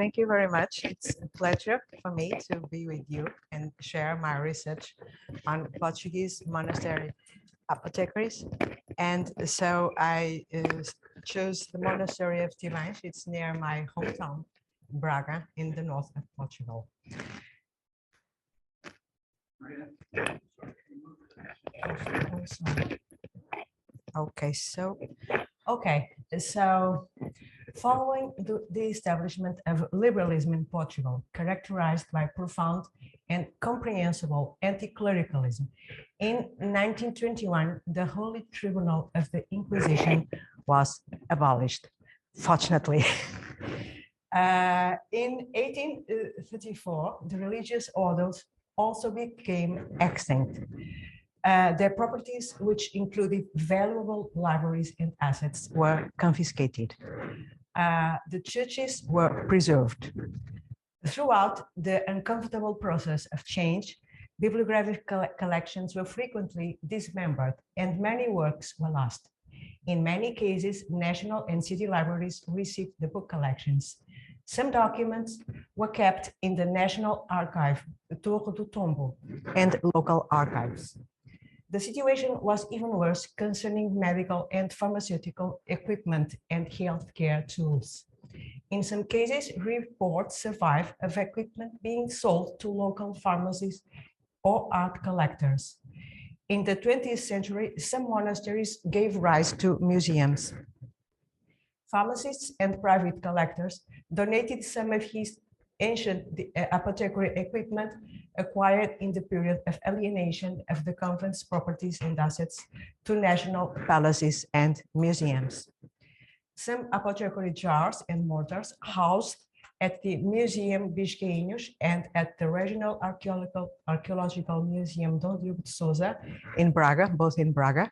Thank you very much. It's a pleasure for me to be with you and share my research on Portuguese monastery apothecaries. And so I chose the monastery of Tibaes. It's near my hometown, Braga, in the north of Portugal. Okay, so following the establishment of liberalism in Portugal, characterized by profound and comprehensible anti-clericalism, in 1921, the Holy Tribunal of the Inquisition was abolished, fortunately. In 1834, the religious orders also became extinct. Their properties, which included valuable libraries and assets, were confiscated. The churches were preserved. Throughout the uncomfortable process of change, bibliographic collections were frequently dismembered and many works were lost. In many cases, national and city libraries received the book collections. Some documents were kept in the National Archive, Torre do Tombo, and local archives. The situation was even worse concerning medical and pharmaceutical equipment and healthcare tools. In some cases, reports survive of equipment being sold to local pharmacies or art collectors. In the 20th century, some monasteries gave rise to museums. Pharmacists and private collectors donated some of his ancient apothecary equipment acquired in the period of alienation of the convent's properties and assets to national palaces and museums. Some apothecary jars and mortars housed at the Museum Biscainhos and at the Regional Archaeological Museum Dom Diogo de Sousa in Braga, both in Braga,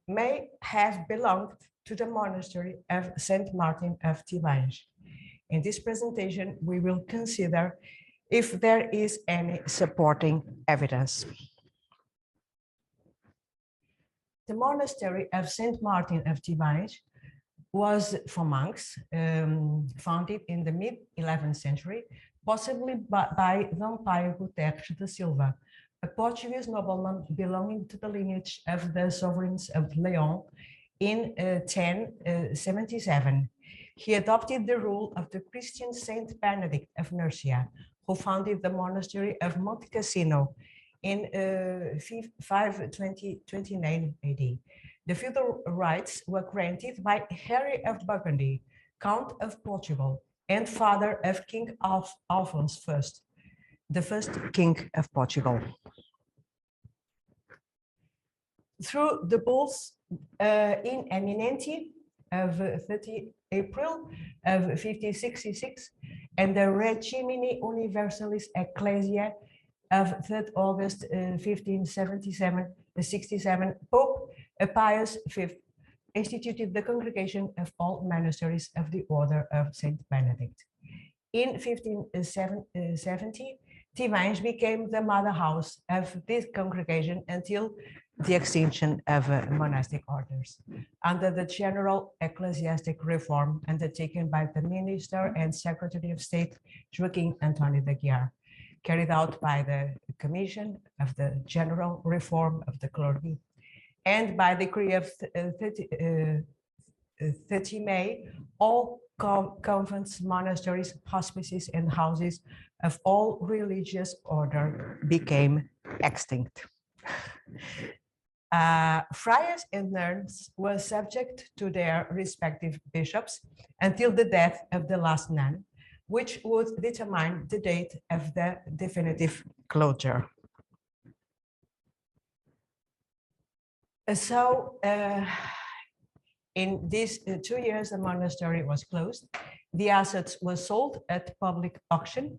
may have belonged to the monastery of Saint Martin of Tibaes. In this presentation, we will consider if there is any supporting evidence. The monastery of Saint Martin of Tibaes was for monks, founded in the mid-11th century, possibly by Dom Paio Guterres da Silva, a Portuguese nobleman belonging to the lineage of the sovereigns of Leon in 1077. He adopted the rule of the Christian Saint Benedict of Nursia, who founded the monastery of Monte Cassino in 529 AD. The feudal rights were granted by Henry of Burgundy, Count of Portugal, and father of King Alphonse I, the first king of Portugal. Through the bulls in eminenti of 30 April of 1566 and the Regimini Universalis Ecclesiae of 3rd August 1567, Pope Pius V instituted the congregation of all monasteries of the Order of Saint Benedict. In 1570, Tibaes became the mother house of this congregation until the extinction of monastic orders, under the general ecclesiastic reform undertaken by the Minister and Secretary of State Joaquim António de Aguiar, carried out by the Commission of the General Reform of the Clergy, and by decree of 30 May, all convents, monasteries, hospices, and houses of all religious order became extinct. Friars and nuns were subject to their respective bishops until the death of the last nun, which would determine the date of the definitive closure. So, in these 2 years, the monastery was closed. The assets were sold at public auction.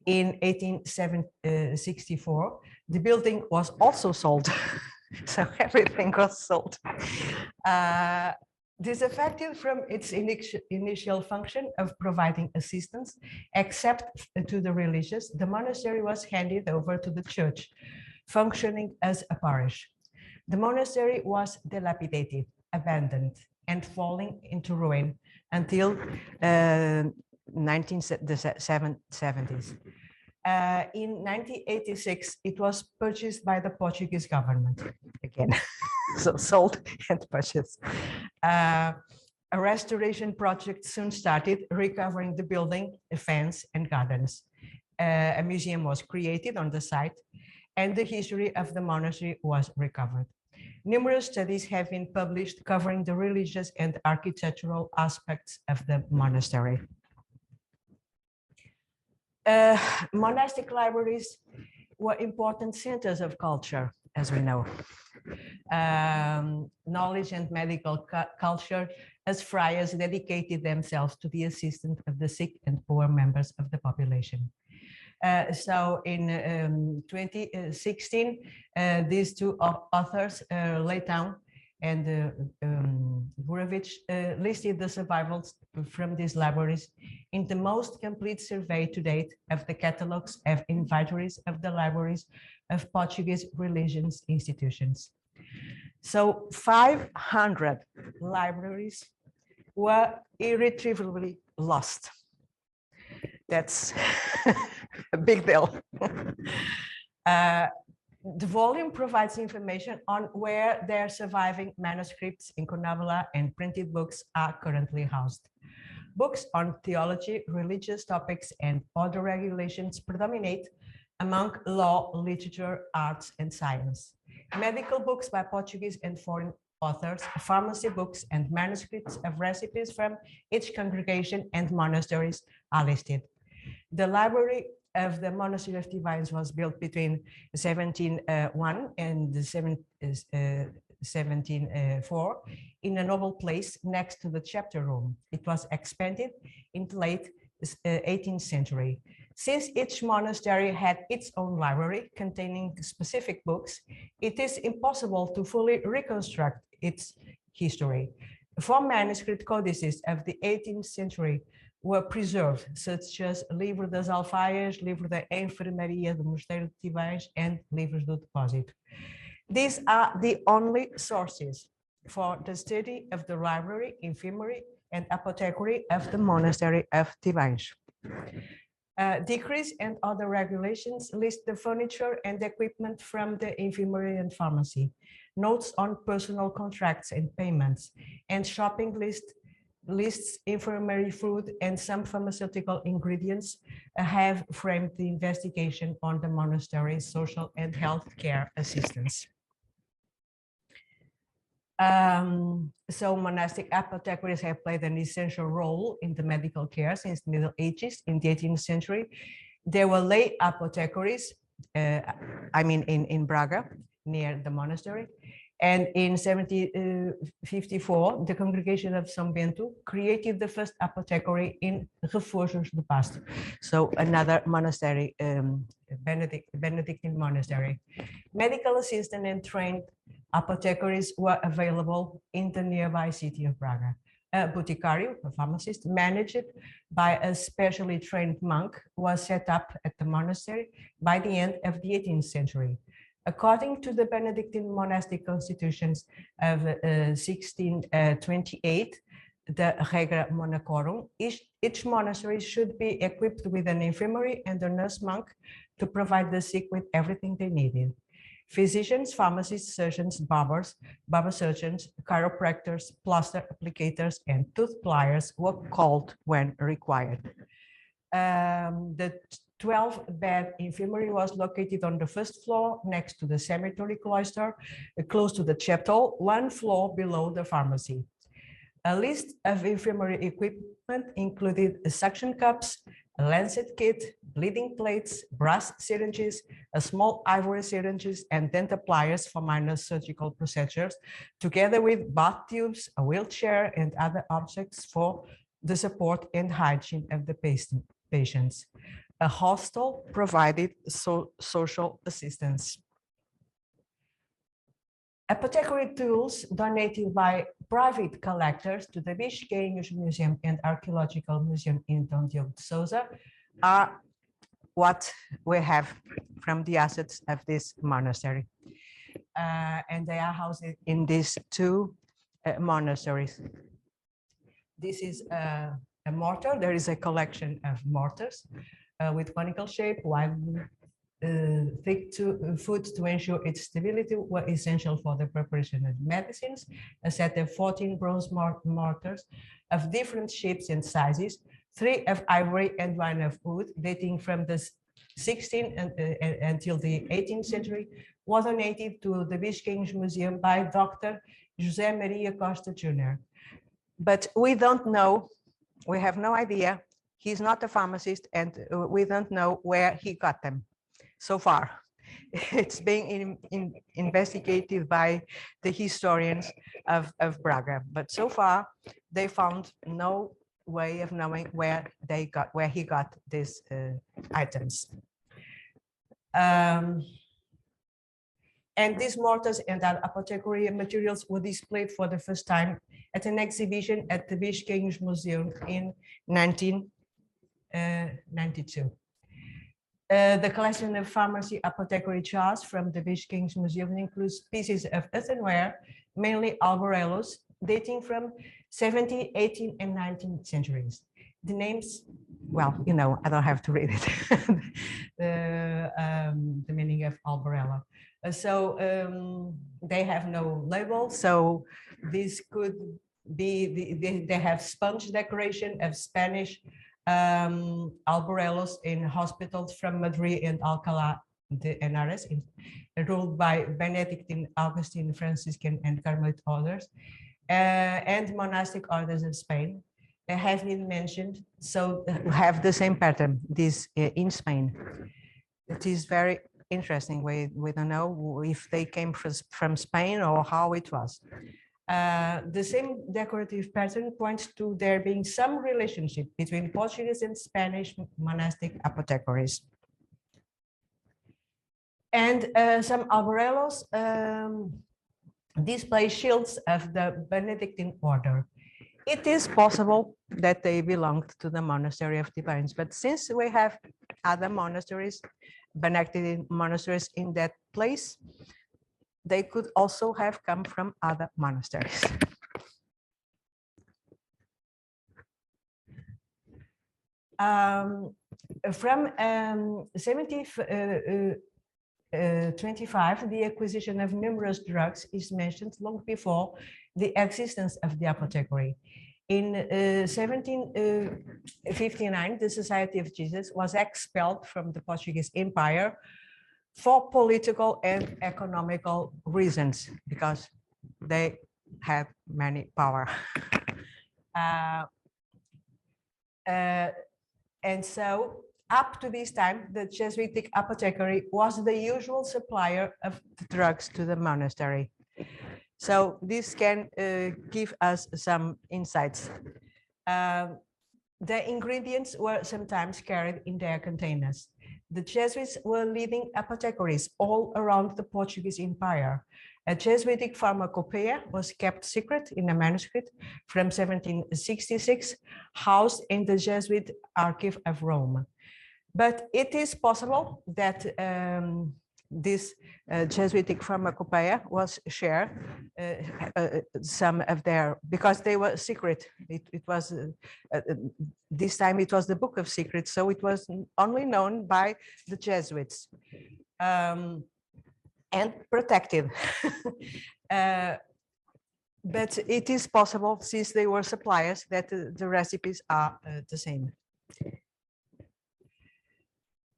In 1864, the building was also sold. So everything was sold. Disaffected from its initial function of providing assistance, except to the religious, the monastery was handed over to the church, functioning as a parish. The monastery was dilapidated, abandoned, and falling into ruin until 1970s. In 1986, it was purchased by the Portuguese government again, so sold and purchased. A restoration project soon started, recovering the building, the fence, and gardens. A museum was created on the site, and the history of the monastery was recovered. Numerous studies have been published covering the religious and architectural aspects of the monastery. Monastic libraries were important centers of culture, as we know. Knowledge and medical culture, as friars dedicated themselves to the assistance of the sick and poor members of the population. So in 2016, these two authors, Leitão and Gurevich, listed the survivals from these libraries in the most complete survey to date of the catalogs of inventories of the libraries of Portuguese religious institutions. So 500 libraries were irretrievably lost. That's a big deal. The volume provides information on where their surviving manuscripts, incunabula, and printed books are currently housed. Books on theology, religious topics, and other regulations predominate among law, literature, arts, and science. Medical books by Portuguese and foreign authors, pharmacy books, and manuscripts of recipes from each congregation and monasteries are listed. The library of the monastery of Tibaes was built between 1701 and 1704 in a noble place next to the chapter room. It was expanded in the late 18th century. Since each monastery had its own library containing specific books, it is impossible to fully reconstruct its history. 4 manuscript codices of the 18th century were preserved, such as Livro das Alfaias, Livro da Enfermaria do Mosteiro de Tibaes, and Livros do Depósito. These are the only sources for the study of the library, infirmary, and apothecary of the monastery of Tibaes. Decrees and other regulations list the furniture and equipment from the infirmary and pharmacy, notes on personal contracts and payments, and shopping lists infirmary food and some pharmaceutical ingredients have framed the investigation on the monastery's social and health care assistance. So monastic apothecaries have played an essential role in the medical care since the Middle Ages. In the 18th century, there were lay apothecaries, in Braga, near the monastery. And in 1754, the congregation of São Bento created the first apothecary in Refúgios do Pasto. So another monastery, Benedictine monastery. Medical assistant and trained apothecaries were available in the nearby city of Braga. A boticario, a pharmacist, managed by a specially trained monk, was set up at the monastery by the end of the 18th century. According to the Benedictine monastic constitutions of 1628, the Regra Monacorum, each monastery should be equipped with an infirmary and a nurse monk to provide the sick with everything they needed. Physicians, pharmacists, surgeons, barbers, barber surgeons, chiropractors, plaster applicators, and tooth pliers were called when required. The 12-bed infirmary was located on the first floor next to the cemetery cloister, close to the chapel, 1 floor below the pharmacy. A list of infirmary equipment included suction cups, a lancet kit, bleeding plates, brass syringes, a small ivory syringes, and dental pliers for minor surgical procedures, together with bath tubes, a wheelchair, and other objects for the support and hygiene of the patients. A hostel provided social assistance. Apothecary tools donated by private collectors to the Biscaynes Museum and Archaeological Museum in Dom Diogo de Sousa are what we have from the assets of this monastery. And they are housed in these 2 monasteries. This is a mortar. There is a collection of mortars with conical shape, widely thick foot to ensure its stability were essential for the preparation of medicines. A set of 14 bronze mortars of different shapes and sizes, 3 of ivory and 1 of wood, dating from the 16th until the 18th century, was donated to the Biscaynes Museum by Dr. José Maria Costa Jr. But we don't know, we have no idea. He's not a pharmacist, and we don't know where he got them so far. It's being investigated by the historians of Braga, but so far they found no way of knowing where he got these items. And these mortars and other apothecary materials were displayed for the first time at an exhibition at the Biscaynes Museum in 1992. The collection of pharmacy apothecary jars from the Biscaynes Museum includes pieces of earthenware, mainly albarellos, dating from 17th, 18th, and 19th centuries. The names, well, you know, I don't have to read it. The meaning of albarello. They have no label, so this could be, they have sponge decoration of Spanish albarellos in hospitals from Madrid and Alcalá de Henares, ruled by Benedictine, Augustine, Franciscan, and Carmelite orders, and monastic orders in Spain. They have been mentioned, so have the same pattern, this in Spain. It is very interesting. We don't know if they came from Spain or how it was. The same decorative pattern points to there being some relationship between Portuguese and Spanish monastic apothecaries. And some albarellos display shields of the Benedictine order. It is possible that they belonged to the monastery of Tibaes, but since we have other monasteries, Benedictine monasteries in that place, they could also have come from other monasteries. From 1725, the acquisition of numerous drugs is mentioned long before the existence of the apothecary. In 1759, the Society of Jesus was expelled from the Portuguese Empire for political and economical reasons, because they had many power. And so up to this time, the Jesuitic apothecary was the usual supplier of drugs to the monastery. So this can give us some insights. The ingredients were sometimes carried in their containers. The Jesuits were leading apothecaries all around the Portuguese Empire. A Jesuitic pharmacopoeia was kept secret in a manuscript from 1766, housed in the Jesuit Archive of Rome. But it is possible that this Jesuitic pharmacopoeia was shared, some of their, because they were secret. It was, this time it was the Book of Secrets, so it was only known by the Jesuits and protected. But it is possible, since they were suppliers, that the recipes are the same.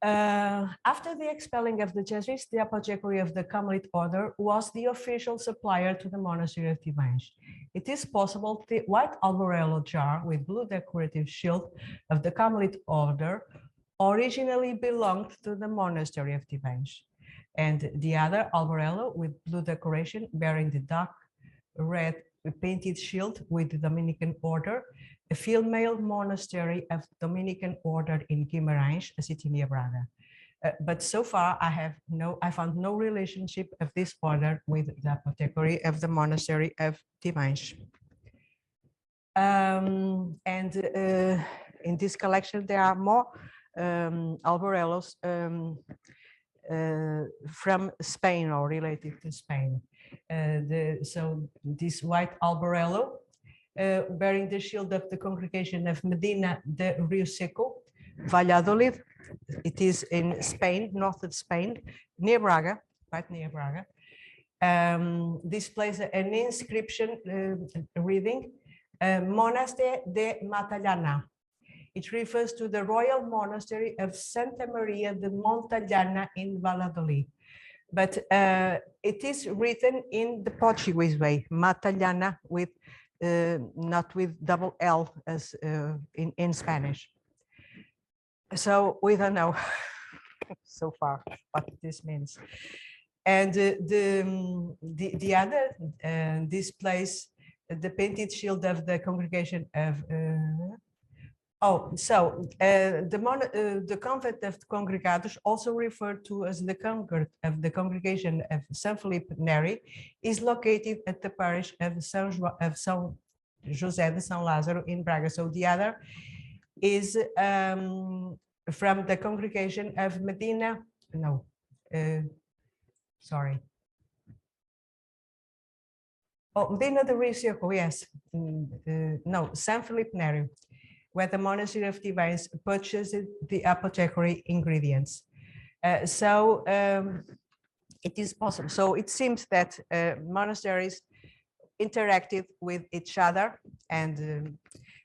After the expelling of the Jesuits, the apothecary of the Carmelite order was the official supplier to the monastery of Tibaes. It is possible the white albarello jar with blue decorative shield of the Carmelite order originally belonged to the monastery of Tibaes, and the other albarello with blue decoration bearing the dark red painted shield with the Dominican order, a female monastery of Dominican order in Guimarães, a city near Braga. But so far, I found no relationship of this order with the apothecary of the monastery of Tibaes. In this collection, there are more albarellos from Spain or related to Spain. So this white albarello bearing the shield of the congregation of Medina de Rio Seco, Valladolid. It is in Spain, north of Spain, near Braga, right near Braga. Displays an inscription reading Monastery de Matallana. It refers to the royal monastery of Santa Maria de Montallana in Valladolid. But it is written in the Portuguese way, Matallana, with not with double L as in Spanish. So we don't know so far what this means. And the other displays the painted shield of the congregation of the convent of Congregados, also referred to as the convent of the congregation of San Felipe Neri, is located at the parish of São José de São Lázaro in Braga. So the other is from the congregation of Medina, no, sorry. Oh, Medina de Rio Seco, yes. No, San Felipe Neri, where the monastery of Tibaes purchased the apothecary ingredients. It is possible. So it seems that monasteries interacted with each other, and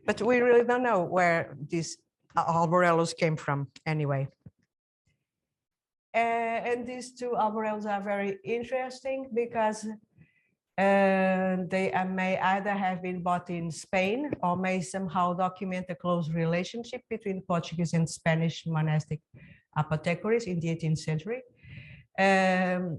but we really don't know where these alborellos came from anyway. And these two alborellos are very interesting because they may either have been bought in Spain or may somehow document a close relationship between Portuguese and Spanish monastic apothecaries in the 18th century. An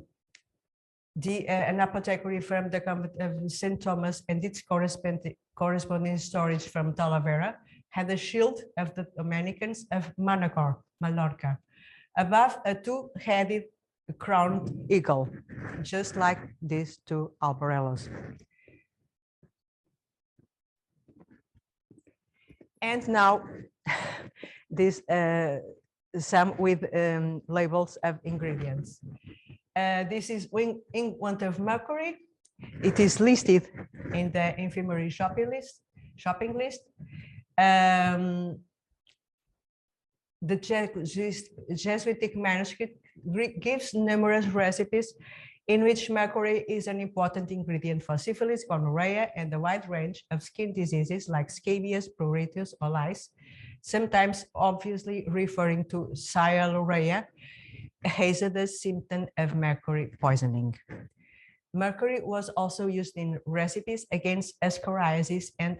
apothecary from the convent of St. Thomas and its corresponding storage from Talavera had a shield of the Dominicans of Manacor, Mallorca, above a two-headed crowned eagle, just like these two alborellos. And now this some with labels of ingredients. This is ointment of mercury. It is listed in the infirmary shopping list. The Jesuitic manuscript gives numerous recipes in which mercury is an important ingredient for syphilis, gonorrhea, and a wide range of skin diseases like scabies, pruritus, or lice, sometimes obviously referring to sialorrhea, a hazardous symptom of mercury poisoning. Mercury was also used in recipes against ascariasis and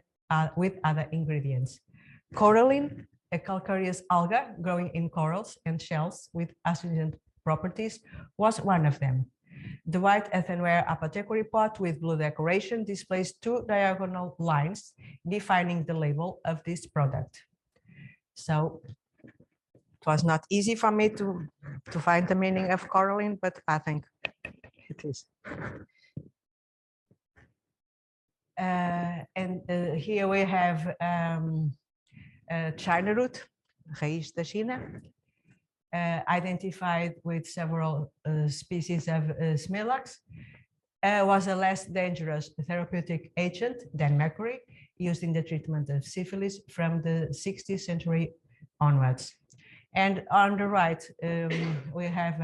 with other ingredients. Coralline, a calcareous alga growing in corals and shells with astringent properties, was one of them. The white earthenware apothecary pot with blue decoration displays two diagonal lines defining the label of this product. So it was not easy for me to find the meaning of coralline, but I think it is. Here we have China root, raiz da China, identified with several species of smilax, was a less dangerous therapeutic agent than mercury, used in the treatment of syphilis from the 16th century onwards. And on the right, we have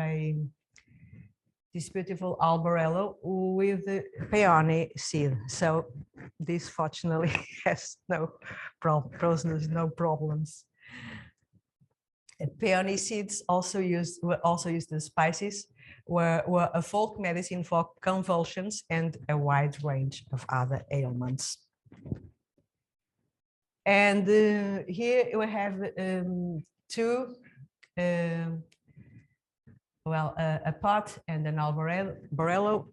this beautiful alborello with the peony seed. So this fortunately has no problems. And peony seeds were also used as spices, were a folk medicine for convulsions and a wide range of other ailments. And here we have two, a pot and an alborello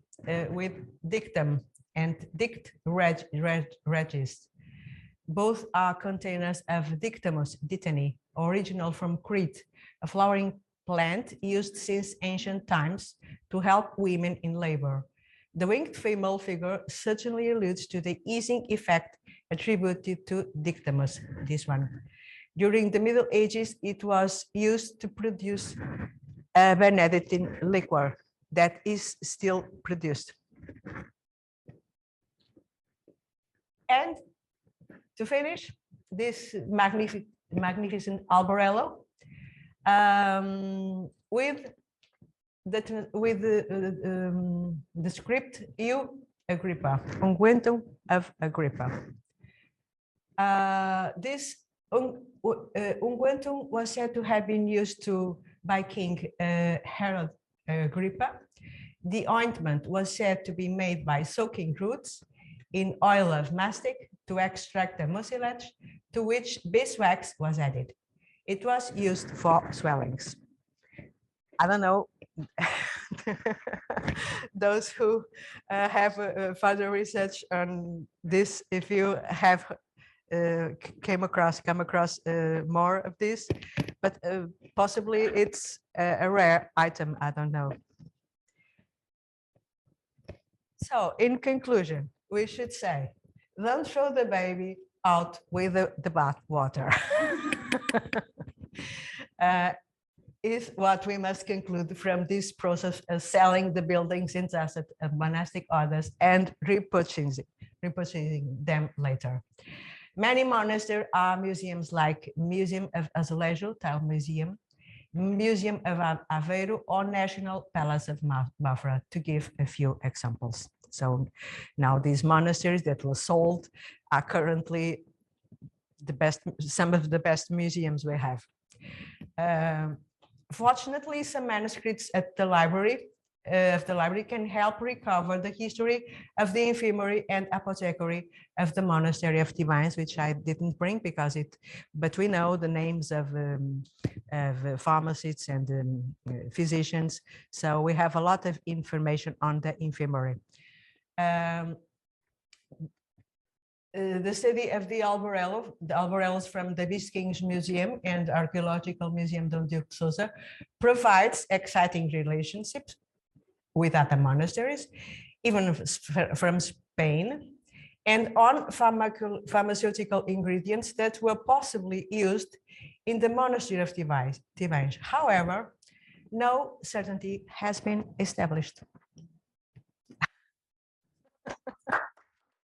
with dictum and dict regis. Both are containers of Dictamus dittany, original from Crete, a flowering plant used since ancient times to help women in labor. The winged female figure certainly alludes to the easing effect attributed to Dictamus, this one. During the Middle Ages, it was used to produce a Benedictine liquor that is still produced. And To finish, this magnificent albarello with the script "Eu Agrippa," Unguentum of Agrippa. This unguentum was said to have been used by King Herod Agrippa. The ointment was said to be made by soaking roots in oil of mastic to extract the mucilage, to which beeswax was added. It was used for swellings. I don't know, those who have further research on this, if you have come across more of this, but possibly it's a rare item, I don't know. So in conclusion, we should say, don't throw the baby out with the bath water. Is what we must conclude from this process of selling the buildings into asset of monastic orders and repurchasing them later. Many monasteries are museums like Museum of Azulejo, Tile Museum, Museum of Aveiro, or National Palace of Mafra, to give a few examples. So now these monasteries that were sold are currently some of the best museums we have. Fortunately, some manuscripts at the library can help recover the history of the infirmary and apothecary of the monastery of Tibaes, which I didn't bring but we know the names of pharmacists and physicians. So we have a lot of information on the infirmary. The study of the albarellos from the Biscaynes Museum and Archaeological Museum Dom Diogo de Sousa provides exciting relationships with other monasteries, even from Spain, and on pharmaceutical ingredients that were possibly used in the monastery of Tibaes. However, no certainty has been established.